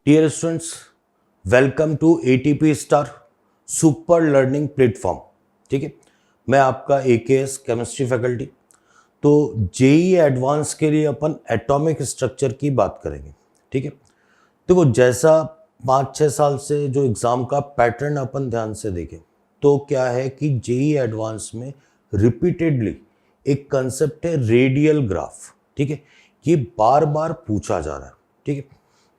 Dear students, welcome to ATP star super learning platform. ठीक है, मैं आपका एकेएस केमिस्ट्री फैकल्टी। तो जेई एडवांस के लिए अपन एटॉमिक स्ट्रक्चर की बात करेंगे। ठीक है, देखो जैसा 5-6 साल से जो एग्ज़ाम का पैटर्न अपन ध्यान से देखें तो क्या है कि जेई एडवांस में रिपीटेडली एक कंसेप्ट है रेडियल ग्राफ। ठीक है, ये बार बार पूछा जा रहा है। ठीक है,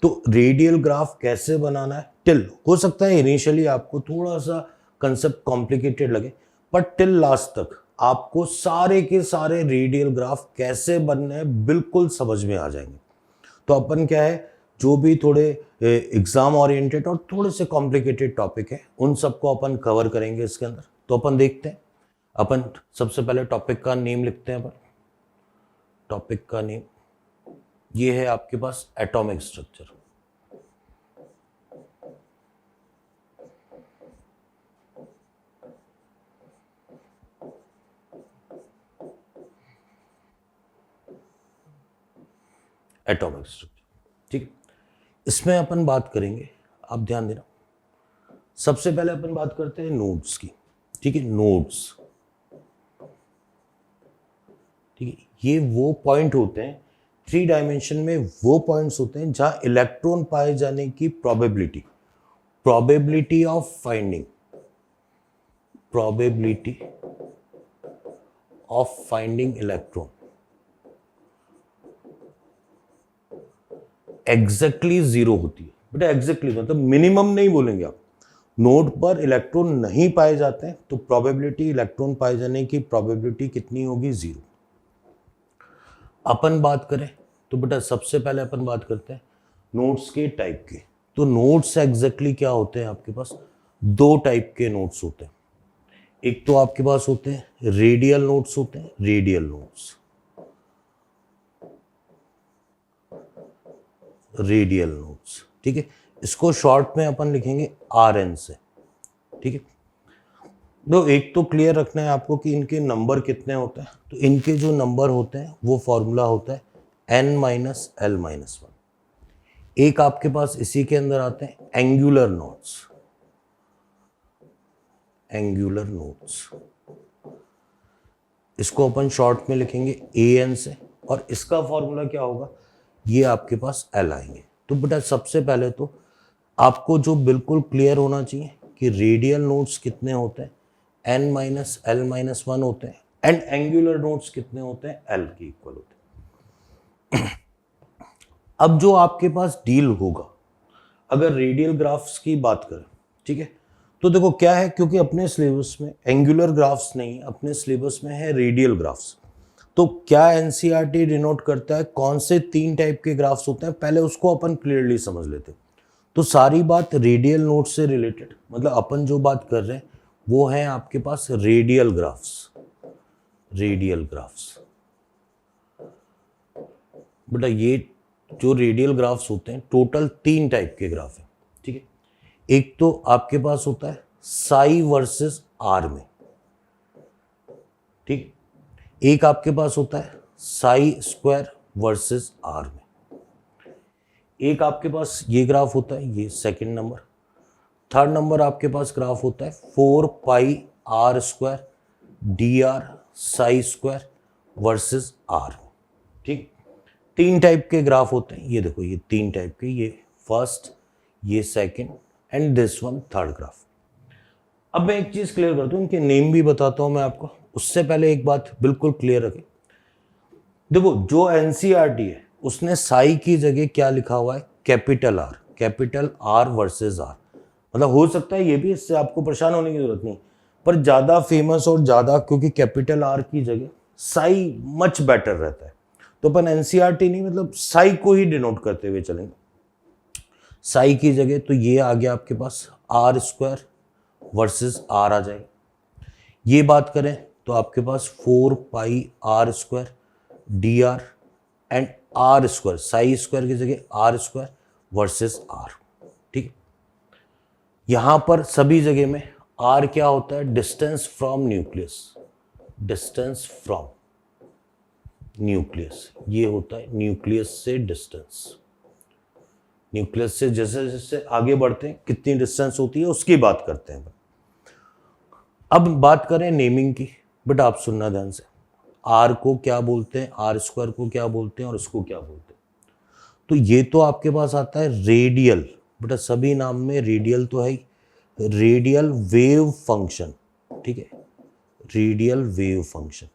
तो रेडियल ग्राफ कैसे बनाना है, टिल हो सकता है इनिशियली आपको थोड़ा सा कंसेप्ट कॉम्प्लिकेटेड लगे, पर टिल लास्ट तक आपको सारे के सारे रेडियल ग्राफ कैसे बनने हैं बिल्कुल समझ में आ जाएंगे। तो अपन क्या है, जो भी थोड़े एग्जाम ओरिएंटेड और थोड़े से कॉम्प्लिकेटेड टॉपिक है उन सबको अपन कवर करेंगे इसके अंदर। तो अपन देखते हैं। अपन सबसे पहले टॉपिक का नेम लिखते हैं। अपन टॉपिक का नेम ये है आपके पास एटॉमिक स्ट्रक्चर। एटॉमिक स्ट्रक्चर, ठीक है, इसमें अपन बात करेंगे, आप ध्यान देना। सबसे पहले अपन बात करते हैं नोड्स की। ठीक है, नोड्स, ठीक है, ये वो पॉइंट होते हैं 3 डायमेंशन में, वो पॉइंट्स होते हैं जहां इलेक्ट्रॉन पाए जाने की probability of finding electron exactly zero होती है। बेटा एग्जैक्टली मतलब मिनिमम नहीं बोलेंगे आप। नोड पर इलेक्ट्रॉन नहीं पाए जाते हैं तो प्रोबेबिलिटी, इलेक्ट्रॉन पाए जाने की प्रोबेबिलिटी कितनी होगी? 0। अपन बात करें तो बेटा सबसे पहले अपन बात करते हैं नोड्स के टाइप के। तो नोड्स एग्जैक्टली क्या होते हैं आपके पास? 2 टाइप के नोड्स होते हैं। एक तो आपके पास होते हैं रेडियल नोड्स होते हैं, रेडियल नोड्स। ठीक है, इसको शॉर्ट में अपन लिखेंगे RN से। ठीक है, तो एक तो क्लियर रखना है आपको कि इनके नंबर कितने होते हैं। तो इनके जो नंबर होते हैं वो फॉर्मूला होता है n-l-1। एक आपके पास इसी के अंदर आते हैं एंगुलर नोड्स। इसको अपन शॉर्ट में लिखेंगे AN से, और इसका फॉर्मूला क्या होगा? ये आपके पास L आएंगे। तो बेटा सबसे पहले तो आपको जो बिल्कुल क्लियर होना चाहिए कि रेडियल नोड्स कितने होते हैं, n-l-1 होते हैं, एंड एंगुलर नोड्स कितने होते हैं? L के इक्वल होते हैं। अब जो आपके पास डील होगा, अगर रेडियल ग्राफ्स की बात करें, ठीक है, तो देखो क्या है, क्योंकि अपने सिलेबस में एंगुलर ग्राफ्स नहीं, अपने सिलेबस में है रेडियल ग्राफ्स। तो क्या एनसीईआरटी डिनोट करता है, कौन से 3 टाइप के ग्राफ्स होते हैं, पहले उसको अपन क्लियरली समझ लेते हैं। तो सारी बात रेडियल नोड से रिलेटेड, मतलब अपन जो बात कर रहे हैं वो है आपके पास रेडियल ग्राफ्स। बेटा ये जो रेडियल ग्राफ्स होते हैं टोटल 3 टाइप के ग्राफ हैं। ठीक है, एक तो आपके पास होता है साई वर्सेस आर में। ठीक, एक आपके पास होता है साई स्क्वायर वर्सेस आर में। एक आपके पास ये ग्राफ होता है, ये सेकंड नंबर। थर्ड नंबर आपके पास ग्राफ होता है 4 pi R square dr psi square versus R. ठीक, 3 टाइप के ग्राफ होते हैं। ये देखो, ये 3 टाइप के, ये फर्स्ट, ये second and this one third graph. अब मैं एक चीज क्लियर करता हूं, इनके नेम भी बताता हूं मैं आपको। उससे पहले एक बात बिल्कुल क्लियर रखें, देखो जो एनसीईआरटी है उसने साई की जगह क्या लिखा हुआ है? Capital R versus R. मतलब हो सकता है ये भी, इससे आपको परेशान होने की जरूरत नहीं, पर ज्यादा फेमस और ज्यादा, क्योंकि कैपिटल आर की जगह साई मच बेटर रहता है। तो अपन एनसीईआरटी नहीं, मतलब साई को ही डिनोट करते हुए चलेंगे। साई की जगह तो ये आ गया आपके पास आर स्क्वायर वर्सेस आर आ जाएगा। ये बात करें तो आपके पास 4 pi R square dr and R square, psi square की जगह आर स्क्वायर वर्सेस आर। ठीक है, यहां पर सभी जगह में आर क्या होता है? डिस्टेंस फ्रॉम न्यूक्लियस, ये होता है न्यूक्लियस से डिस्टेंस। न्यूक्लियस से जैसे जैसे आगे बढ़ते हैं कितनी डिस्टेंस होती है उसकी बात करते हैं। अब बात करें नेमिंग की, बट आप सुनना ध्यान से, आर को क्या बोलते हैं, आर स्क्वायर को क्या बोलते हैं और इसको क्या बोलते हैं। तो ये तो आपके पास आता है रेडियल, बेटा सभी नाम में रेडियल तो है ही, रेडियल वेव फंक्शन, ठीक है, रेडियल वेव फंक्शन।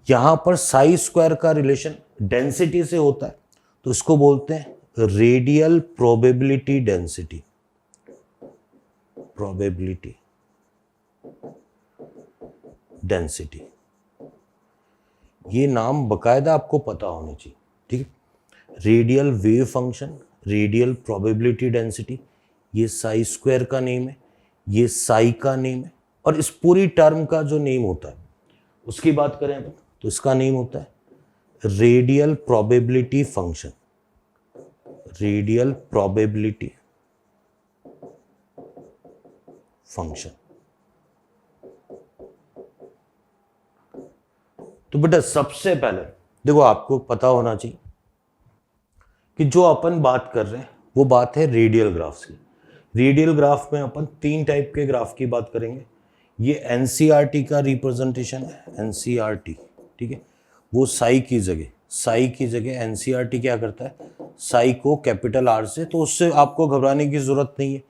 यहां पर साई स्क्वायर का रिलेशन डेंसिटी से होता है, तो इसको बोलते हैं radial probability density, probability density. ये नाम बकायदा आपको पता होने चाहिए, ठीक है। Radial wave function, radial probability density, ये साई स्क्वायर का नेम है, ये साई का नेम है, और इस पूरी टर्म का जो नेम होता है उसकी बात करें तो इसका नेम होता है radial probability function, radial probability function. तो बेटा सबसे पहले देखो आपको पता होना चाहिए कि जो अपन बात कर रहे हैं वो बात है रेडियल ग्राफ्स की। रेडियल ग्राफ में अपन 3 टाइप के ग्राफ की बात करेंगे। ये एनसीईआरटी का रिप्रेजेंटेशन है, एनसीईआरटी, ठीक है। वो साई की जगह एनसीईआरटी क्या करता है, साई को कैपिटल आर से, तो उससे आपको घबराने की जरूरत नहीं है।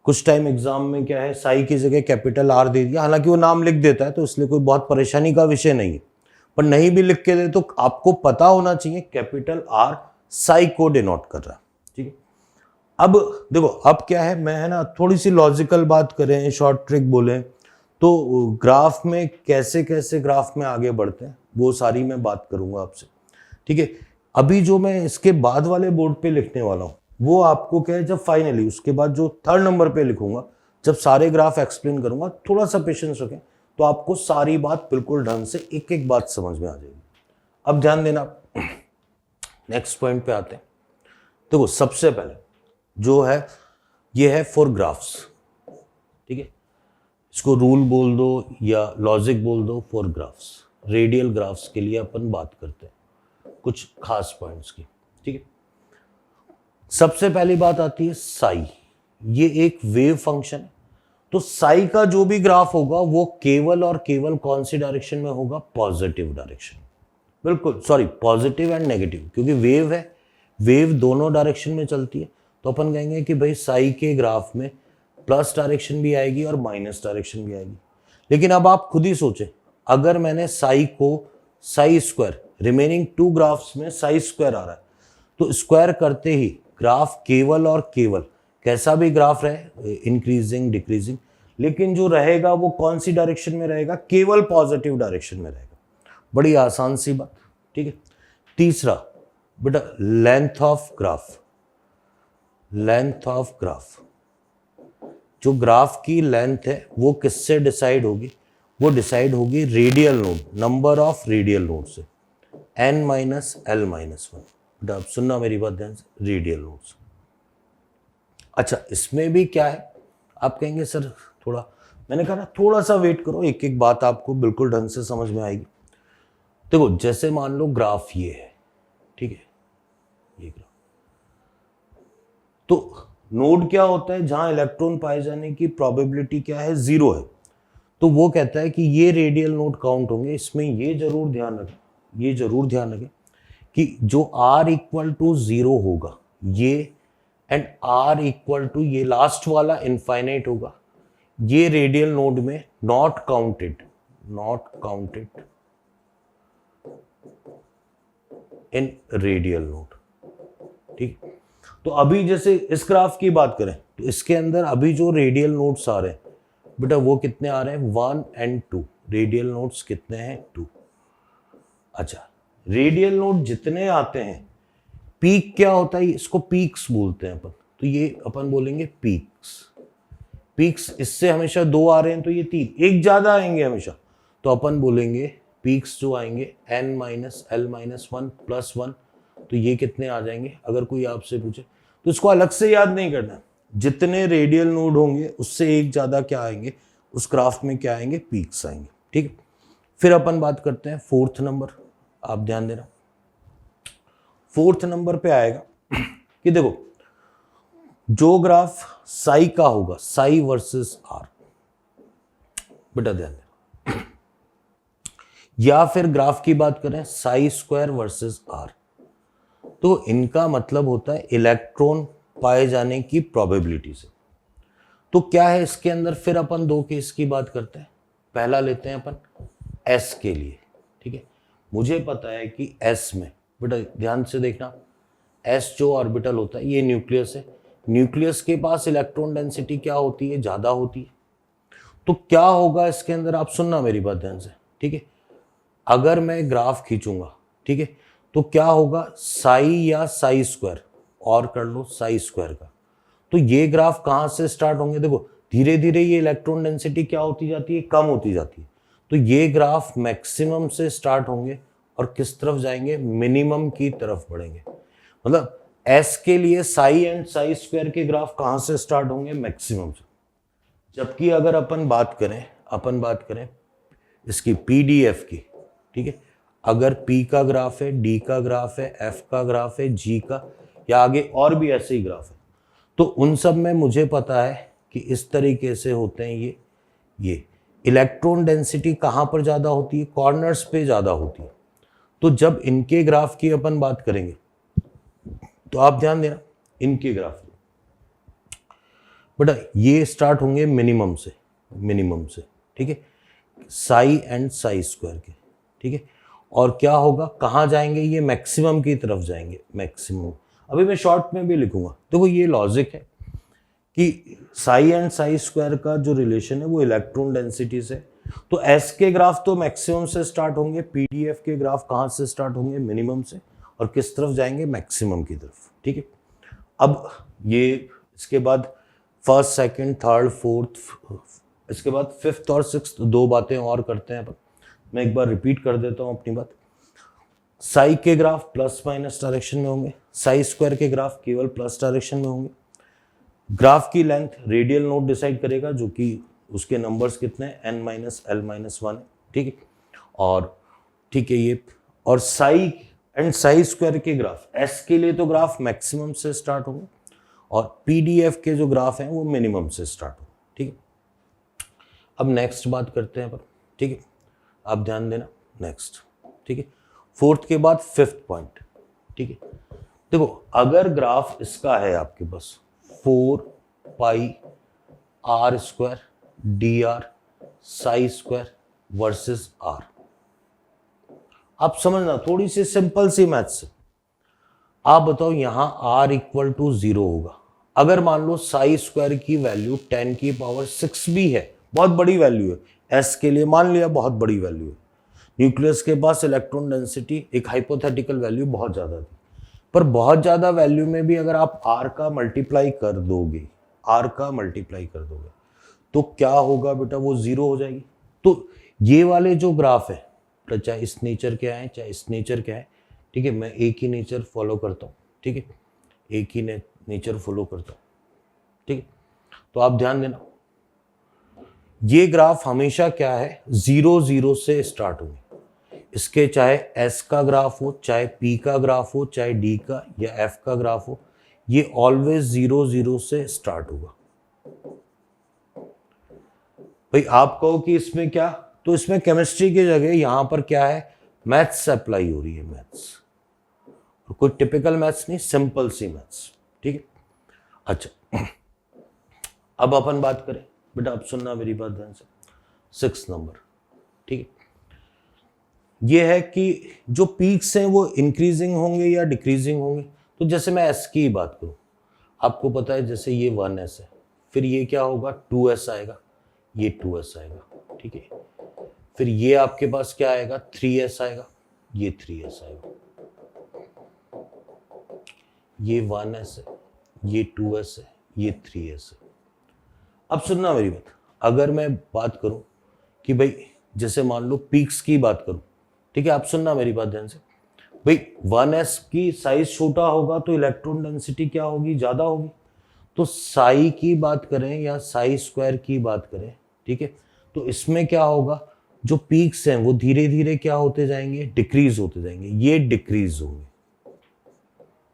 कुछ टाइम एग्जाम में क्या है, साई की जगह कैपिटल आर दे दिया, हालांकि वो नाम लिख देता है तो इसलिए कोई बहुत परेशानी का विषय नहीं है, पर नहीं भी लिख के दे तो आपको पता होना चाहिए कैपिटल आर साई को डिनोट कर रहा है, ठीक है। अब देखो अब क्या है, मैं है ना थोड़ी सी लॉजिकल बात करें, शॉर्ट ट्रिक बोलें तो ग्राफ में कैसे कैसे ग्राफ में आगे बढ़ते हैं वो सारी मैं बात करूंगा आपसे, ठीक है। अभी जो मैं इसके बाद वाले बोर्ड पे लिखने वाला हूं वो आपको क्या है, जब फाइनली उसके बाद जो 3rd नंबर पे लिखूंगा, जब सारे ग्राफ एक्सप्लेन करूंगा, थोड़ा सा पेशेंस रखें तो आपको सारी बात बिल्कुल ढंग से एक एक बात समझ में आ जाएगी। अब ध्यान देना, नेक्स्ट पॉइंट पे आते हैं। देखो सबसे पहले जो है ये है फॉर ग्राफ्स, ठीक है, इसको रूल बोल दो या लॉजिक बोल दो फॉर ग्राफ्स। रेडियल ग्राफ्स के लिए अपन बात करते हैं कुछ खास पॉइंट्स की, ठीक है। सबसे पहली बात आती है साई, ये एक वेव फंक्शन है, तो साई का जो भी ग्राफ होगा वो केवल और केवल कौन सी डायरेक्शन में होगा, पॉजिटिव डायरेक्शन, बिल्कुल सॉरी पॉजिटिव एंड नेगेटिव, क्योंकि वेव है, वेव दोनों डायरेक्शन में चलती है, तो अपन कहेंगे कि भाई साई के ग्राफ में प्लस डायरेक्शन भी आएगी और माइनस डायरेक्शन भी आएगी। लेकिन अब आप खुद ही सोचें, अगर मैंने साई को साई स्क्वायर, रिमेनिंग 2 ग्राफ्स में साई स्क्वायर आ रहा है, तो स्क्वायर करते ही ग्राफ केवल और केवल कैसा भी ग्राफ रहे, इंक्रीजिंग डिक्रीजिंग, लेकिन जो रहेगा वो कौन सी डायरेक्शन में रहेगा, केवल पॉजिटिव डायरेक्शन में रहेगा। बड़ी आसान सी बात, ठीक है। तीसरा बेटा length of graph, length of graph, जो ग्राफ की लेंथ है वो किससे डिसाइड होगी, वो डिसाइड होगी radial node, number of radial node से, n माइनस एल माइनस 1। बेटा अब सुनना मेरी बात ध्यान से, रेडियल नोड्स। अच्छा इसमें भी क्या है, आप कहेंगे सर थोड़ा, मैंने कहा ना थोड़ा सा वेट करो, एक एक बात आपको बिल्कुल ढंग से समझ में आएगी। देखो जैसे मान लो ग्राफ ये है, ठीक है, ये ग्राफ, तो नोड क्या होता है, जहां इलेक्ट्रॉन पाए जाने की प्रोबेबिलिटी क्या है, 0 है, तो वो कहता है कि ये रेडियल नोड काउंट होंगे। इसमें ये जरूर ध्यान रखें, ये जरूर ध्यान रखें कि जो r इक्वल टू 0 होगा ये, एंड r इक्वल टू ये लास्ट वाला इनफाइनाइट होगा, ये रेडियल नोड में not counted, not counted in radial node, ठीक। तो अभी जैसे इस ग्राफ की बात करें तो इसके अंदर अभी जो रेडियल नोड्स आ रहे हैं बेटा वो कितने आ रहे हैं, 1 and 2, रेडियल नोड्स कितने हैं, 2। अच्छा रेडियल नोड जितने आते हैं, पीक क्या होता है, इसको पीक्स बोलते हैं अपन, तो ये अपन बोलेंगे पीक्स, पीक्स इससे हमेशा 2 आ रहे हैं तो ये 3, एक ज्यादा आएंगे हमेशा, तो अपन बोलेंगे पीक्स जो आएंगे n minus L minus 1 plus 1, तो ये कितने आ जाएंगे। अगर कोई आपसे पूछे तो इसको अलग से याद नहीं करना, जितने रेडियल नोड होंगे उससे एक ज्यादा क्या आएंगे, उस ग्राफ में क्या आएंगे, पीक्स आएंगे, ठीक है। फिर अपन बात करते हैं 4th नंबर, आप ध्यान देना फोर्थ नंबर पे आएगा कि देखो जो ग्राफ साई का होगा, साई वर्सेस आर, बेटा ध्यान देना, या फिर ग्राफ की बात करें साई स्क्वायर वर्सेस आर, तो इनका मतलब होता है इलेक्ट्रॉन पाए जाने की प्रोबेबिलिटी से। तो क्या है इसके अंदर, फिर अपन दो केस की बात करते हैं। पहला लेते हैं अपन एस के लिए, ठीक है। मुझे पता है कि एस में, बेटा ध्यान से देखना, एस जो ऑर्बिटल होता है ये न्यूक्लियस है, न्यूक्लियस के पास इलेक्ट्रॉन डेंसिटी क्या होती है, ज्यादा होती है। तो क्या होगा इसके अंदर, आप सुनना मेरी बात ध्यान से, ठीक है। अगर मैं ग्राफ खींचूंगा, ठीक है, तो क्या होगा, साई या साई स्क्वायर, और कर लो साई स्क्वायर का, तो ये ग्राफ कहां से स्टार्ट होंगे, देखो धीरे धीरे ये इलेक्ट्रॉन डेंसिटी क्या होती जाती है, कम होती जाती है। तो ये ग्राफ मैक्सिमम से स्टार्ट होंगे और किस तरफ जाएंगे, मिनिमम की तरफ बढ़ेंगे। मतलब एस के लिए साई एंड साई स्क्वायर के ग्राफ कहां से स्टार्ट होंगे, मैक्सिमम से। जबकि अगर अपन बात करें इसकी पीडीएफ की, ठीक है, अगर पी का ग्राफ है, डी का ग्राफ है, एफ का ग्राफ है, जी का, या आगे और भी ऐसे ही ग्राफ है, तो उन सब में मुझे पता है कि इस तरीके से होते हैं ये इलेक्ट्रॉन डेंसिटी कहां पर ज्यादा होती है, कॉर्नर्स पे ज्यादा होती है। तो जब इनके ग्राफ की अपन बात करेंगे तो आप ध्यान देना, इनके ग्राफ बेटा ये स्टार्ट होंगे मिनिमम से, ठीक है, साई एंड साई स्क्वायर के, ठीक है। और क्या होगा, कहां जाएंगे, ये मैक्सिमम की तरफ जाएंगे, मैक्सिमम। अभी मैं शॉर्ट में भी लिखूंगा, देखो ये लॉजिक है कि साई एंड साई स्क्वायर का जो रिलेशन है वो इलेक्ट्रॉन डेंसिटी से। तो एस के ग्राफ तो मैक्सिमम से स्टार्ट होंगे, पीडीएफ के ग्राफ कहां से स्टार्ट होंगे, मिनिमम से, और किस तरफ जाएंगे, मैक्सिमम की तरफ, ठीक है। अब ये इसके बाद फर्स्ट, सेकंड, थर्ड, फोर्थ, इसके बाद फिफ्थ और सिक्स्थ दो बातें और करते हैं अपन। मैं एक बार रिपीट कर देता हूं अपनी बात। साई के ग्राफ प्लस माइनस डायरेक्शन में होंगे, साई स्क्वायर के ग्राफ केवल प्लस डायरेक्शन में होंगे। ग्राफ की लेंथ रेडियल नोट डिसाइड करेगा, जो कि उसके नंबर्स कितने हैं, n माइनस एल माइनस 1 है, ठीक है। और ठीक है ये, और साई एंड साई स्क्वायर के ग्राफ, एस के लिए तो ग्राफ मैक्सिमम से स्टार्ट होंगे और पीडीएफ के जो ग्राफ हैं वो मिनिमम से स्टार्ट होंगे, ठीक है। अब नेक्स्ट बात करते हैं पर, ठीक है, आप ध्यान देना, नेक्स्ट, ठीक है, फोर्थ के बाद फिफ्थ पॉइंट, ठीक है। देखो अगर ग्राफ इसका है आपके पास 4 pi R square D R psi square versus R, आप समझना थोड़ी सी सिंपल सी मैथ्स है। आप बताओ यहां r इक्वल टू 0 होगा, अगर मान लो साई स्क्वायर की वैल्यू 10 की पावर 6 भी है, बहुत बड़ी वैल्यू है एस के लिए, मान लिया बहुत बड़ी वैल्यू है। न्यूक्लियस के पास इलेक्ट्रॉन डेंसिटी एक हाइपोथेटिकल वैल्यू बहुत ज्यादा थी, पर बहुत ज्यादा वैल्यू में भी अगर आप r का मल्टीप्लाई कर दोगे, तो क्या होगा बेटा, वो 0 हो जाएगी। तो ये वाले जो ग्राफ है, चाहे इस नेचर के आए चाहे इस नेचर के आए, ठीक है, मैं एक ही नेचर फॉलो करता हूँ, ठीक है, एक ही नेचर फॉलो करता हूँ, ठीक है। तो आप ध्यान देना, ये ग्राफ हमेशा क्या है, 0 0 से स्टार्ट होंगे। इसके चाहे एस का ग्राफ हो, चाहे पी का ग्राफ हो, चाहे डी का या एफ का ग्राफ हो, ये ऑलवेज 0 0 से स्टार्ट होगा। भाई आप कहो कि इसमें क्या, तो इसमें केमिस्ट्री की जगह यहां पर क्या है, मैथ्स अप्लाई हो रही है, मैथ्स, कोई टिपिकल मैथ्स नहीं, सिंपल सी मैथ्स, ठीक है। अच्छा अब अपन बात करें, बेटा अब सुनना मेरी बात ध्यान से, 6 नंबर, ठीक है। ये है कि जो पीक्स हैं वो इंक्रीजिंग होंगे या डिक्रीजिंग होंगे। तो जैसे मैं एस की बात करूं, आपको पता है जैसे ये 1s है, फिर ये क्या होगा 2s आएगा, ये 2s आएगा, ठीक है। फिर ये आपके पास क्या आएगा 3s आएगा, ये 3s आएगा, ये 1s है, ये 2s है, ये 3s है। अब सुनना मेरी बात, अगर मैं बात करूं कि भाई जैसे मान लो पीक्स की बात करूं, ठीक है, आप सुनना मेरी बात ध्यान से, भाई 1s की साइज छोटा होगा तो इलेक्ट्रॉन डेंसिटी क्या होगी, ज्यादा होगी। तो साई की बात करें या साई स्क्वायर की बात करें, ठीक है, तो इसमें क्या होगा, जो पीक्स हैं वो धीरे धीरे क्या होते जाएंगे, डिक्रीज होते जाएंगे, ये डिक्रीज होंगे,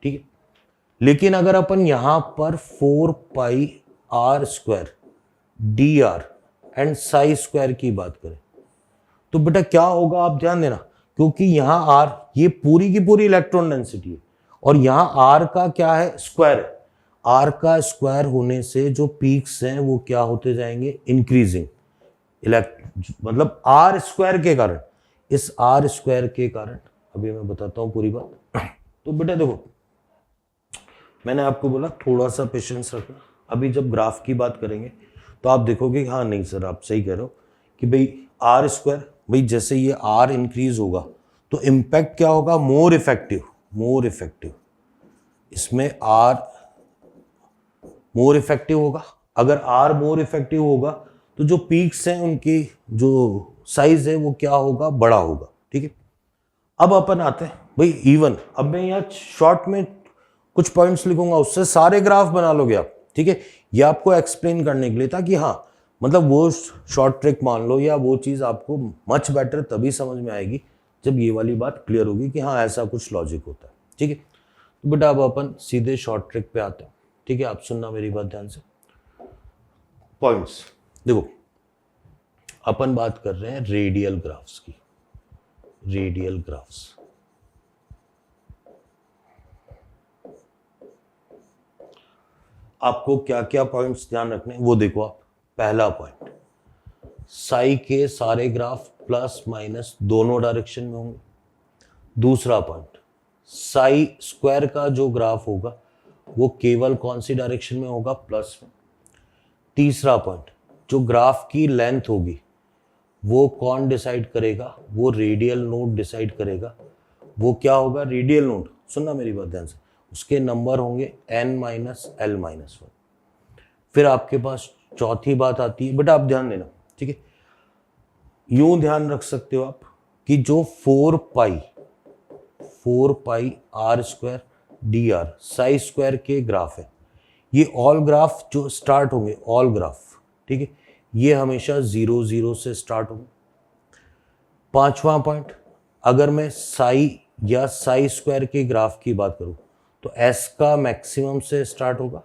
ठीक है। लेकिन अगर अपन यहां पर 4 pi R square D R and psi square की बात करें तो बेटा क्या होगा, आप ध्यान देना, क्योंकि यहां आर ये पूरी की पूरी इलेक्ट्रॉन डेंसिटी है और यहां आर का क्या है, स्क्वायर है। आर का स्क्वायर होने से जो पीक्स हैं वो क्या होते जाएंगे, इंक्रीजिंग। मतलब आर स्क्वायर के कारण, इस आर स्क्वायर के कारण, अभी मैं बताता हूं पूरी बात। तो बेटा देखो, मैंने आपको बोला थोड़ा सा पेशेंस रखना। अभी जब ग्राफ की बात करेंगे तो आप देखोगे हाँ नहीं सर आप सही कह रहे हो कि भाई आर स्क्वायर, भाई जैसे ये आर इंक्रीज होगा तो इम्पैक्ट क्या होगा, मोर इफेक्टिव। इसमें आर मोर इफेक्टिव होगा। अगर आर मोर इफेक्टिव होगा तो जो पीक्स हैं उनकी जो साइज है वो क्या होगा, बड़ा होगा। ठीक है। अब अपन आते हैं भाई इवन, अब मैं यहाँ शॉर्ट में कुछ पॉइंट्स लिखूंगा, उससे सारे ग्राफ बना लोगे आप। ठीक है, ये आपको एक्सप्लेन करने के लिए था कि हाँ मतलब वो शॉर्ट ट्रिक मान लो, या वो चीज़ आपको मच बेटर तभी समझ में आएगी जब ये वाली बात क्लियर होगी कि हाँ ऐसा कुछ लॉजिक होता है। ठीक है, तो बेटा अब अपन सीधे शॉर्ट ट्रिक पे आते हैं। ठीक है, आप सुनना मेरी बात ध्यान से। पॉइंट्स देखो, अपन बात कर रहे हैं रेडियल ग्राफ्स की। रेडियल ग्राफ्स, आपको क्या क्या पॉइंट्स ध्यान रखने वो देखो आप। पहला पॉइंट, साई के सारे ग्राफ प्लस माइनस दोनों डायरेक्शन में होंगे। दूसरा पॉइंट, साई स्क्वायर का जो ग्राफ होगा वो केवल कौन सी डायरेक्शन में होगा, प्लस में। तीसरा पॉइंट, जो ग्राफ की लेंथ होगी वो कौन डिसाइड करेगा, वो रेडियल नोड डिसाइड करेगा। वो क्या होगा, रेडियल नोड, सुनना मेरी बात ध्यान से, उसके नंबर होंगे n माइनस एल माइनस 1। फिर आपके पास चौथी बात आती है, बेटा आप ध्यान देना। ठीक है, यूं ध्यान रख सकते हो आप कि जो 4 pi R square D R psi square के ग्राफ है, ये ऑल ग्राफ जो स्टार्ट होंगे, ऑल ग्राफ, ठीक है, ये हमेशा 0 0 से स्टार्ट होंगे। पांचवा पॉइंट, अगर मैं साई या साई स्क्वायर के ग्राफ की बात करूं तो एस का मैक्सिमम से स्टार्ट होगा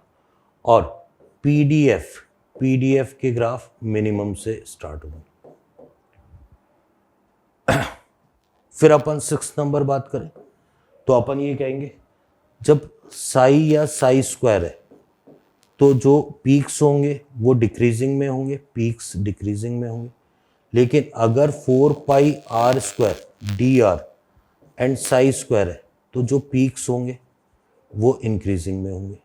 और पीडीएफ के ग्राफ मिनिमम से स्टार्ट होंगे। फिर अपन 6 नंबर बात करें तो अपन ये कहेंगे जब साई या साई स्क्वायर है तो जो पीक्स होंगे वो डिक्रीजिंग में होंगे, पीक्स डिक्रीजिंग में होंगे। लेकिन अगर 4 pi R square D R and psi square है तो जो पीक्स होंगे वो इंक्रीजिंग में होंगे,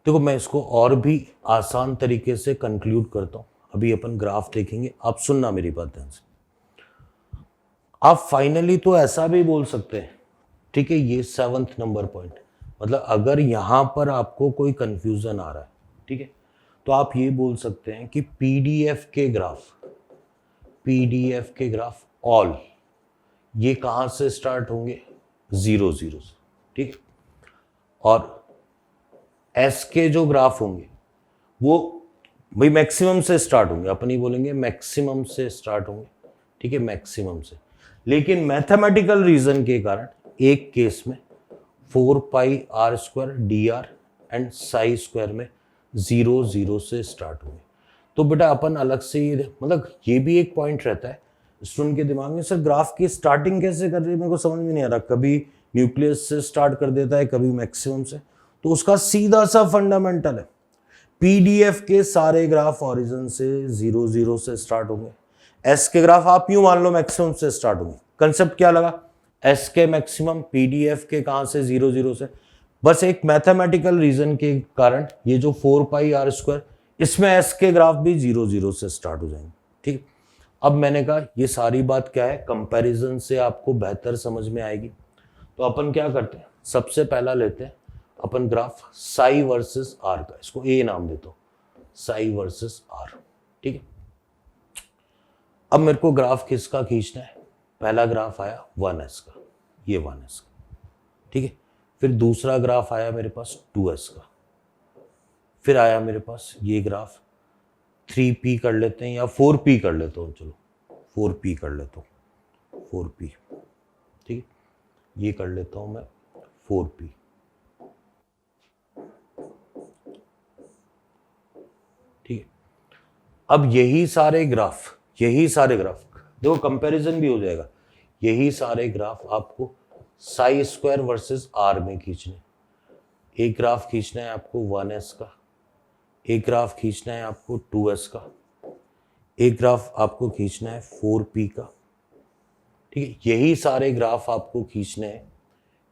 देखो मैं इसको और भी आसान तरीके से कंक्लूड करता हूं। अभी अपन ग्राफ देखेंगे, आप सुनना मेरी बात ध्यान से। आप फाइनली तो ऐसा भी बोल सकते हैं, ठीक है, ये 7th नंबर पॉइंट, मतलब अगर यहां पर आपको कोई कंफ्यूजन आ रहा है, ठीक है, तो आप ये बोल सकते हैं कि पीडीएफ के ग्राफ ऑल ये कहां से स्टार्ट होंगे, 0 0 से। ठीक है, और एस के जो ग्राफ होंगे वो भाई मैक्सिमम से स्टार्ट होंगे, अपन ही बोलेंगे मैक्सिमम से स्टार्ट होंगे। ठीक है, मैक्सिमम से। लेकिन मैथमेटिकल रीजन के कारण एक केस में 4 pi R square D R and psi square में 0 0 से स्टार्ट होंगे। तो बेटा अपन अलग से ये मतलब ये भी एक पॉइंट रहता है स्टूडेंट के दिमाग में, सर ग्राफ की स्टार्टिंग कैसे कर रही है मेरे को समझ में नहीं आ रहा, कभी न्यूक्लियस से स्टार्ट कर देता है, कभी मैक्सिमम से। तो उसका सीधा सा फंडामेंटल है, पीडीएफ के सारे ग्राफ ओरिजिन से 0 0 से स्टार्ट होंगे। एस के ग्राफ आप यूं मान लो मैक्सिमम से स्टार्ट होंगे। कंसेप्ट क्या लगा, एस के मैक्सिमम पीडीएफ के कहां से, 0 0 से। बस एक मैथमेटिकल रीजन के कारण ये जो 4 पाई आर स्क्वायर, इसमें एस के ग्राफ भी 0 0 से स्टार्ट हो जाएंगे। ठीक, अब मैंने कहा ये सारी बात क्या है, कंपैरिजन से आपको बेहतर समझ में आएगी। तो अपन क्या करते हैं, सबसे पहला लेते हैं अपन ग्राफ साई वर्सेस आर का, इसको ए नाम देता हूं, साई वर्सेस आर। ठीक है, अब मेरे को ग्राफ किसका खींचना है, पहला ग्राफ आया 1s का, ये 1s का। ठीक है, फिर दूसरा ग्राफ आया मेरे पास 2s का, फिर आया मेरे पास ये ग्राफ 3p कर लेते हैं या 4p कर लेता हूं, चलो 4p कर लेता हूं, 4p। ठीक है, ये कर लेता हूं मैं 4p। ठीक है, अब यही सारे ग्राफ देखो कंपैरिजन भी हो जाएगा। यही सारे ग्राफ आपको साई स्क्वायर वर्सेस आर में खींचने। एक ग्राफ खींचना है आपको 1s का, एक ग्राफ खींचना है आपको 2s का, एक ग्राफ आपको खींचना है 4p का। ठीक है, यही सारे ग्राफ आपको खींचने हैं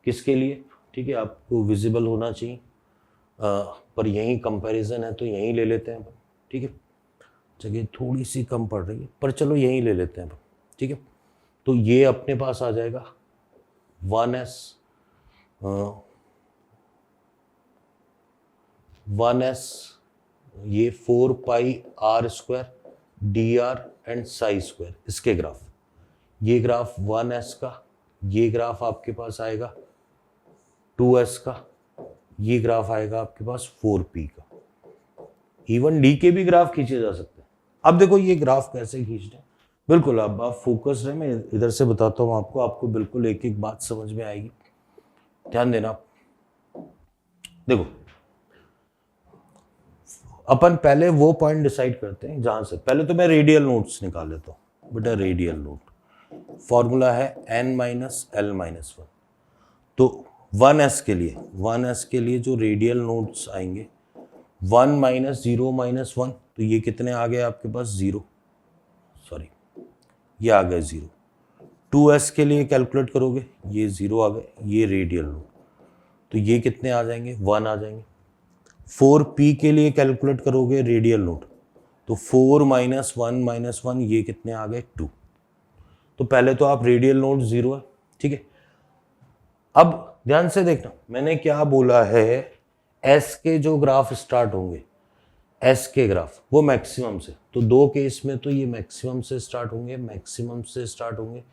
किसके लिए? ठीक है, आपको विजिबल होना चाहिए, पर यही कंपैरिजन है तो यही ले लेते हैं। ठीक है, जगह थोड़ी सी कम पड़ रही है पर चलो यही ले लेते हैं। ठीक है, तो ये अपने पास आ जाएगा 1s 1s ये 4 pi R square D R and psi square, इसके ग्राफ। ये ग्राफ 1s का, ये ग्राफ आपके पास आएगा 2s का, ये ग्राफ आएगा आपके पास 4p का। इवन डी के भी ग्राफ खींचे जा सकते हैं। अब देखो ये ग्राफ कैसे खींचना है, बिल्कुल अब आप फोकस रहे, मैं इधर से बताता हूं आपको बिल्कुल एक एक बात समझ में आएगी, ध्यान देना। देखो अपन पहले वो पॉइंट डिसाइड करते हैं जहां से, पहले तो मैं रेडियल नोट्स निकाल लेता हूं बेटा। रेडियल नोट फॉर्मूला है n माइनस एल माइनस 1। तो 1s के लिए जो रेडियल नोट्स आएंगे 1 माइनस 0 माइनस 1, तो ये कितने आ गए आपके पास? 0, सॉरी ये आ गए 0। 2s के लिए कैलकुलेट करोगे, ये 0 आ गए, ये रेडियल नोट, तो ये कितने आ जाएंगे? 1 आ जाएंगे। 4p के लिए कैलकुलेट करोगे रेडियल नोट, तो 4 माइनस 1, ये कितने आ गए? 2। तो पहले तो आप रेडियल नोट 0 है। ठीक है, अब ध्यान से देखना मैंने क्या बोला है, s के जो ग्राफ स्टार्ट होंगे, s के ग्राफ वो मैक्सिमम से, तो दो केस में तो ये मैक्सिमम से स्टार्ट होंगे,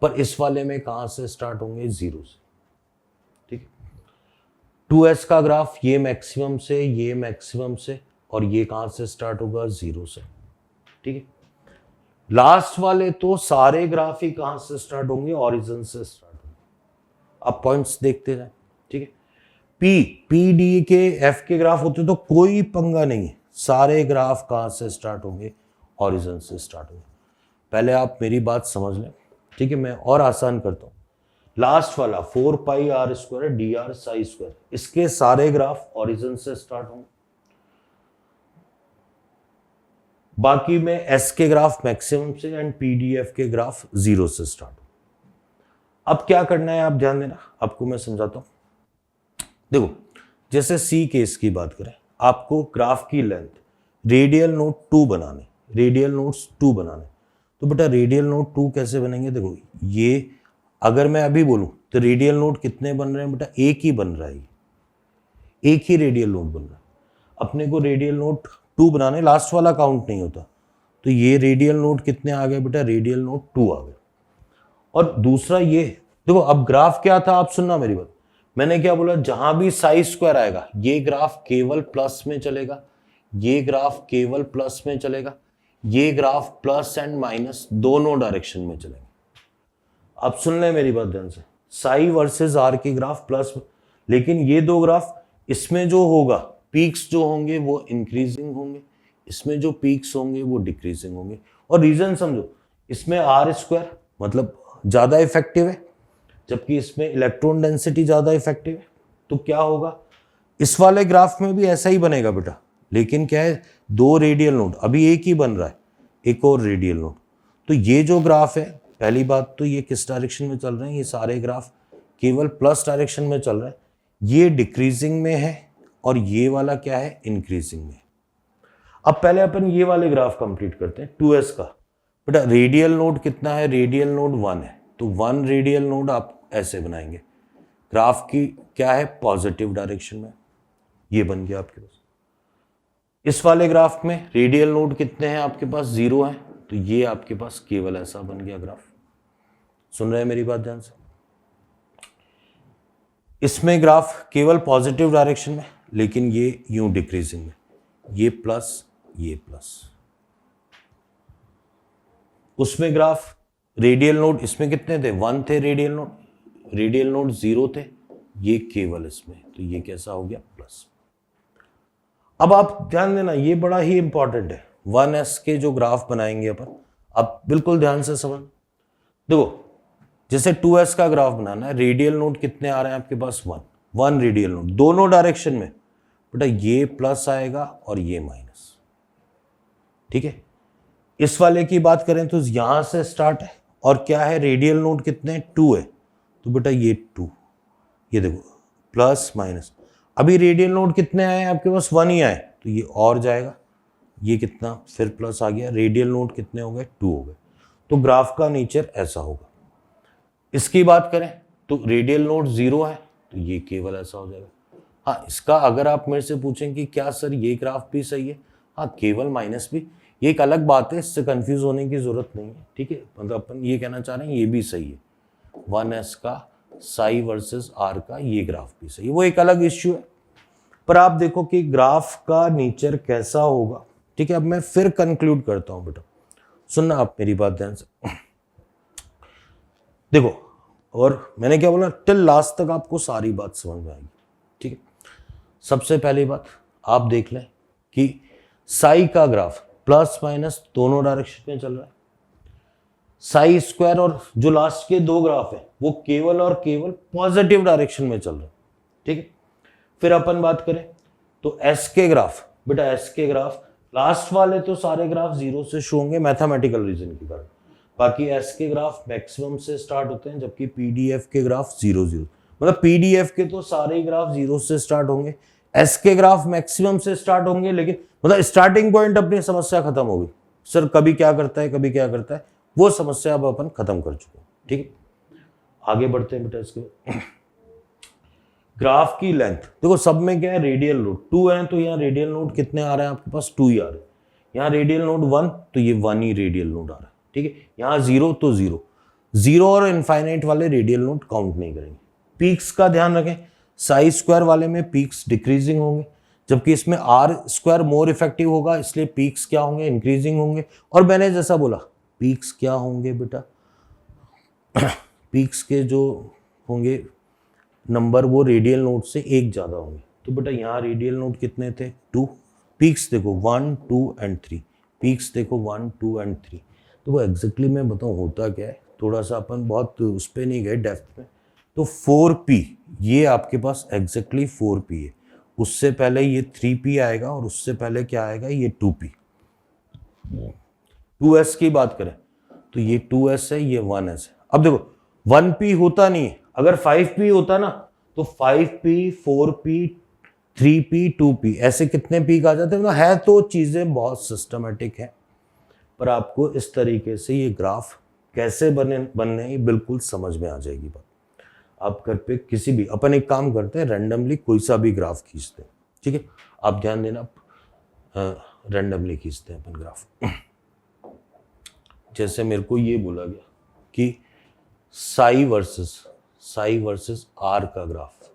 पर इस वाले में कहां से स्टार्ट होंगे? 0 से। ठीक है, 2s का ग्राफ ये मैक्सिमम से, और ये कहां से स्टार्ट होगा? 0 से। ठीक है, लास्ट वाले तो सारे ग्राफ ही कहां से स्टार्ट होंगे? ओरिजिन से स्टार्ट होंगे। अब पॉइंट्स देखते जाए। ठीक है, पी डी के एफ के ग्राफ होते तो कोई पंगा नहीं है, सारे ग्राफ कहां से स्टार्ट होंगे? ओरिजिन से स्टार्ट होंगे। पहले आप मेरी बात समझ लें। ठीक है, मैं और आसान करता हूं। लास्ट वाला 4 pi R square D R psi square, इसके सारे ग्राफ ओरिजिन से स्टार्ट होंगे। बाकी में एस के ग्राफ मैक्सिमम से एंड पीडीएफ के ग्राफ 0 से स्टार्ट हो। अब क्या करना है आप ध्यान देना, आपको मैं समझाता हूं। देखो जैसे सी केस की बात करें, आपको ग्राफ की लेंथ रेडियल नोट 2 बनाने, रेडियल नोट्स 2 बनाने, तो बेटा रेडियल नोट 2 कैसे बनेंगे? देखो ये अगर मैं अभी बोलूं तो रेडियल नोट कितने बन रहे हैं बेटा? एक ही बन रहा है, एक ही रेडियल नोट बन रहा है। अपने को रेडियल नोट 2 बनाने, लास्ट वाला काउंट नहीं होता, तो ये रेडियल नोट कितने आ गए बेटा? रेडियल नोट 2 आ गए। और दूसरा ये देखो, अब ग्राफ क्या था आप सुनना मेरी बात, मैंने क्या बोला, जहां भी साई स्क्वायर आएगा ये ग्राफ केवल प्लस में चलेगा, ये ग्राफ केवल प्लस में चलेगा, ये ग्राफ प्लस एंड माइनस दोनों डायरेक्शन में चलेंगे। अब सुन ले मेरी बात ध्यान से, साई वर्सेस आर की ग्राफ प्लस, लेकिन ये दो ग्राफ, इसमें जो होगा पीक्स जो होंगे वो इंक्रीजिंग होंगे, इसमें जो पीक्स होंगे वो डिक्रीजिंग होंगे। और रीजन समझो, इसमें आर स्क्वायर मतलब ज्यादा इफेक्टिव है, जबकि इसमें इलेक्ट्रॉन डेंसिटी ज्यादा इफेक्टिव है। तो क्या होगा, इस वाले ग्राफ में भी ऐसा ही बनेगा बेटा, लेकिन क्या है, 2 रेडियल नोड, अभी एक ही बन रहा है, एक और रेडियल नोड। तो ये जो ग्राफ है, पहली बात तो ये किस डायरेक्शन में चल रहे हैं, ये सारे ग्राफ केवल प्लस डायरेक्शन में चल रहा है, ये डिक्रीजिंग में है और ये वाला क्या है, इंक्रीजिंग में। अब पहले अपन ये वाले ग्राफ कंप्लीट करते हैं 2s का। बेटा रेडियल नोड कितना है, रेडियल नोड 1 है, तो 1 रेडियल नोड आप ऐसे बनाएंगे, ग्राफ की क्या है, पॉजिटिव डायरेक्शन में, ये बन गया आपके पास। इस वाले ग्राफ में रेडियल नोड कितने हैं आपके पास, 0 है, तो ये आपके पास केवल ऐसा बन गया ग्राफ। सुन रहे हैं मेरी बात ध्यान से? इसमें ग्राफ केवल पॉजिटिव डायरेक्शन में, लेकिन ये यूं डिक्रीजिंग में, ये प्लस ये प्लस। उसमें ग्राफ रेडियल नोड, इसमें कितने थे, 1 थे रेडियल नोड, रेडियल नोड 0 थे, ये केवल इसमें, तो ये कैसा हो गया प्लस। अब आप ध्यान देना, ये बड़ा ही इंपॉर्टेंट है, 1s के जो ग्राफ बनाएंगे अपन, आप बिल्कुल ध्यान से समझ। देखो जैसे 2s का ग्राफ बनाना है, रेडियल नोड कितने आ रहे हैं आपके पास, 1 रेडियल नोड दोनों डायरेक्शन में, बेटा ये प्लस आएगा और ये माइनस, ठीक है। इस वाले की बात करें तो यहां से स्टार्ट है, और क्या है, रेडियल नोड कितने, 2 है, तो बेटा ये 2, ये देखो प्लस माइनस। अभी रेडियल नोड कितने आए आपके पास, 1 ही आए, तो ये और जाएगा, ये कितना फिर प्लस आ गया, रेडियल नोड कितने हो गए, 2 हो गए। तो ग्राफ का नेचर ऐसा होगा। इसकी बात करें तो रेडियल नोड 0 है, तो ये केवल ऐसा हो जाएगा। हाँ, इसका अगर आप मेरे से पूछें कि क्या सर ये ग्राफ भी सही है, हाँ केवल माइनस भी, ये एक अलग बात है, इससे कंफ्यूज होने की जरूरत नहीं है, ठीक है। मतलब अपन ये कहना चाह रहे हैं ये भी सही है, 1s का साई वर्सेस आर का ये ग्राफ भी सही है, वो एक अलग इश्यू है। पर आप देखो कि ग्राफ का नेचर कैसा होगा, ठीक है। अब मैं फिर कंक्लूड करता हूं बेटा, सुनना आप मेरी बात ध्यान से। देखो, और मैंने क्या बोला, टिल लास्ट तक आपको सारी बात समझ में आएगी, ठीक है। सबसे पहली बात आप देख लें कि साई का ग्राफ प्लस माइनस दोनों डायरेक्शन में चल रहा है। साई स्क्वायर और जो लास्ट के दो ग्राफ है वो केवल और केवल पॉजिटिव डायरेक्शन में चल रहे हैं, ठीक है। फिर अपन बात करें तो एस के ग्राफ, बेटा एस के ग्राफ लास्ट वाले तो सारे ग्राफ 0 से शुरू होंगे मैथमेटिकल रीजन के कारण, बाकी एस के ग्राफ मैक्सिमम से स्टार्ट होते हैं, जबकि पीडीएफ के ग्राफ 0 मतलब पीडीएफ के तो सारे ग्राफ 0 से स्टार्ट होंगे, एस के ग्राफ मैक्सिमम से स्टार्ट होंगे, लेकिन मतलब स्टार्टिंग पॉइंट अपनी समस्या खत्म हो गई। सर कभी क्या करता है कभी क्या करता है, वो समस्या अब अपन खत्म कर चुके हैं, ठीक है। आगे बढ़ते हैं बेटा। इसके ग्राफ की लेंथ देखो, सब में क्या है, रेडियल नोड 2 है, तो यहाँ रेडियल नोड कितने आ रहे हैं आपके पास, 2 ही आ रहे हैं। यहाँ रेडियल नोड 1, तो ये 1 ही रेडियल नोड आ रहा है, ठीक है। यहाँ 0 तो 0 और इनफाइनाइट वाले रेडियल नोड काउंट नहीं करेंगे। पीक्स का ध्यान रखें, साई स्क्वायर वाले में पीक्स डिक्रीजिंग होंगे, जबकि इसमें आर स्क्वायर मोर इफेक्टिव होगा, इसलिए पीक्स क्या होंगे, इंक्रीजिंग होंगे। और मैंने जैसा बोला पीक्स क्या होंगे बेटा, पीक्स के जो होंगे नंबर वो रेडियल नोड से एक ज़्यादा होंगे। तो बेटा यहाँ रेडियल नोड कितने थे, 2, पीक्स देखो 1, 2 एंड 3, पीक्स देखो 1, 2 एंड 3। तो वो एग्जैक्टली मैं बताऊँ होता क्या है, थोड़ा सा अपन बहुत उस पर नहीं गए डेप्थ में। तो 4p ये आपके पास एग्जैक्टली 4p है, उससे पहले ये 3p आएगा और उससे पहले क्या आएगा, ये 2p। 2s की बात करें तो ये 2s है, ये 1s है। अब देखो 1p होता नहीं है, अगर 5p होता ना तो 5p 4p 3p 2p ऐसे कितने पीक आ जाते हैं। है तो चीजें बहुत सिस्टमेटिक है, पर आपको इस तरीके से ये ग्राफ कैसे बनने ये बिल्कुल समझ में आ जाएगी बात। आप घर पे किसी भी, अपन एक काम करते हैं, रैंडमली कोई सा भी ग्राफ खींचते हैं, ठीक है। आप ध्यान देना, रैंडमली खींचते हैं अपन ग्राफ। जैसे मेरे को ये बोला गया कि साई वर्सेस आर का ग्राफ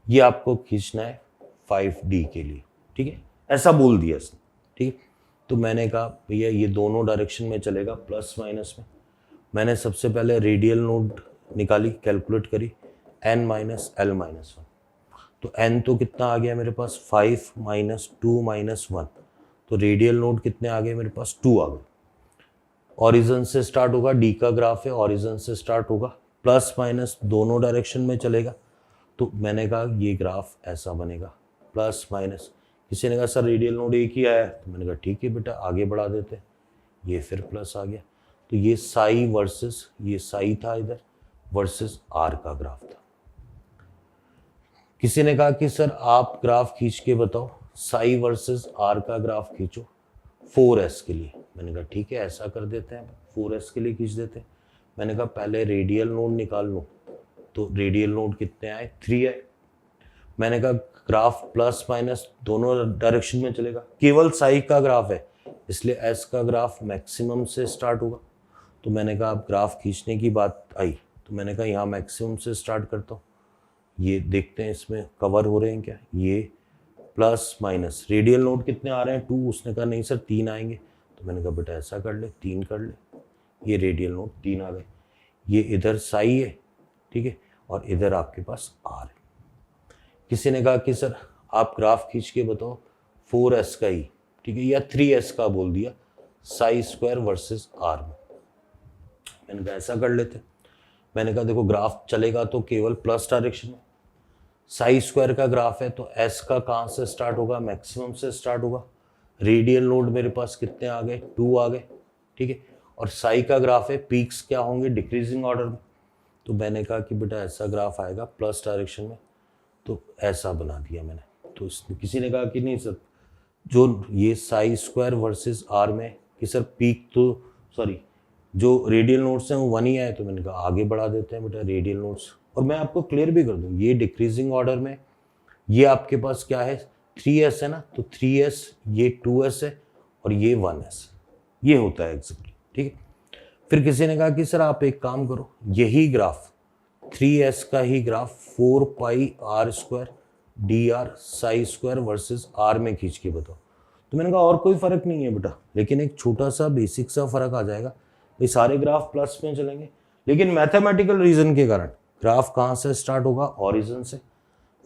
ये आपको खींचना है 5D के लिए, ठीक है, ऐसा बोल दिया इसने, ठीक है। तो मैंने कहा भैया ये दोनों डायरेक्शन में चलेगा प्लस माइनस में। मैंने सबसे पहले रेडियल नोड निकाली, कैलकुलेट करी, n माइनस L माइनस 1। तो n तो कितना आ गया मेरे पास, 5 माइनस 2 माइनस 1, तो रेडियल नोड कितने आ गए मेरे पास, 2 आ गए। ऑरिजिन से स्टार्ट होगा, डी का ग्राफ है, ऑरिजिन से स्टार्ट होगा, प्लस माइनस दोनों डायरेक्शन में चलेगा। तो मैंने कहा ये ग्राफ ऐसा बनेगा, प्लस माइनस। किसी ने कहा सर रेडियल नोड एक ही आया है, तो मैंने कहा ठीक है बेटा आगे बढ़ा देते, ये फिर प्लस आ गया। तो ये साई वर्सेस, ये साई था इधर, वर्सेस आर का ग्राफ था। किसी ने कहा कि सर आप ग्राफ खींच के बताओ, साई वर्सेस आर का ग्राफ खींचो 4s के लिए। मैंने कहा ठीक है ऐसा कर देते हैं, 4s के लिए खींच देते हैं। मैंने कहा पहले रेडियल नोड निकाल लो, तो रेडियल नोड कितने आए, 3 आए। मैंने कहा ग्राफ प्लस माइनस दोनों डायरेक्शन में चलेगा, केवल साई का ग्राफ है इसलिए एस का ग्राफ मैक्सिमम से स्टार्ट होगा। तो मैंने कहा अब ग्राफ खींचने की बात आई, तो मैंने कहा यहाँ मैक्सिमम से स्टार्ट करता हूँ। ये देखते हैं इसमें कवर हो रहे हैं क्या, ये प्लस माइनस रेडियल नोड कितने आ रहे हैं, 2। उसने कहा नहीं सर 3 आएंगे, तो मैंने कहा बेटा ऐसा कर ले, 3 कर ले। ये रेडियल नोड 3 आ गए, ये इधर साई है, ठीक है, और इधर आपके पास आर है। किसी ने कहा कि सर आप ग्राफ खींच के बताओ 4s का ही, ठीक है, या 3s का बोल दिया साई स्क्वायर वर्सेस आर में। मैंने कहा ऐसा कर लेते। मैंने कहा देखो ग्राफ चलेगा तो केवल प्लस डायरेक्शन में, साई स्क्वायर का ग्राफ है तो s का कहाँ से स्टार्ट होगा, मैक्सिमम से स्टार्ट होगा। रेडियल नोड मेरे पास कितने आ गए, 2 आ गए, ठीक है। और साई का ग्राफ है, पीक्स क्या होंगे, डिक्रीजिंग ऑर्डर में। तो मैंने कहा कि बेटा ऐसा ग्राफ आएगा प्लस डायरेक्शन में, तो ऐसा बना दिया मैंने। तो किसी ने कहा कि नहीं सर जो ये साई स्क्वायर वर्सेस आर में कि सर पीक तो सॉरी जो रेडियल नोड्स हैं वो 1 ही आए, तो मैंने कहा आगे बढ़ा देते हैं बेटा रेडियल नोड्स। और मैं आपको क्लियर भी कर दूं, ये डिक्रीजिंग ऑर्डर में ये आपके पास क्या है 3s है ना, तो 3s ये 2s है और ये 1s, ये होता है एग्जैक्टली, ठीक है। फिर किसी ने कहा कि सर आप एक काम करो, यही ग्राफ 3s का ही graph 4 pi R square D R psi square versus R में खींच के बताओ। तो मैंने कहा और कोई फर्क नहीं है बेटा, लेकिन एक छोटा सा बेसिक सा फर्क आ जाएगा, ये सारे ग्राफ प्लस में चलेंगे, लेकिन मैथमेटिकल रीजन के कारण ग्राफ कहाँ से स्टार्ट होगा, ऑरिजिन से।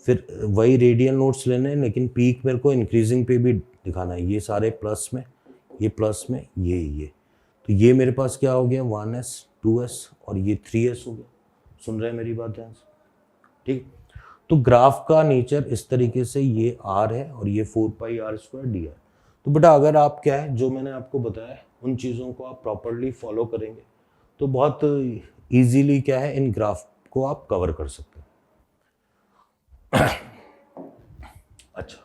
फिर वही रेडियल नोट्स लेने हैं, लेकिन पीक मेरे को इंक्रीजिंग पे भी दिखाना है। ये सारे प्लस में, ये प्लस में, ये तो ये मेरे पास क्या हो गया 1s 2s और ये 3s हो गया। सुन रहे हैं मेरी बात ध्यान से, ठीक। तो ग्राफ का नेचर इस तरीके से, ये r है और ये 4 pi R square D are. तो बेटा अगर आप क्या है जो मैंने आपको बताया उन चीज़ों को आप प्रॉपरली फॉलो करेंगे तो बहुत इजीली क्या है इन ग्राफ को आप कवर कर सकते हैं। अच्छा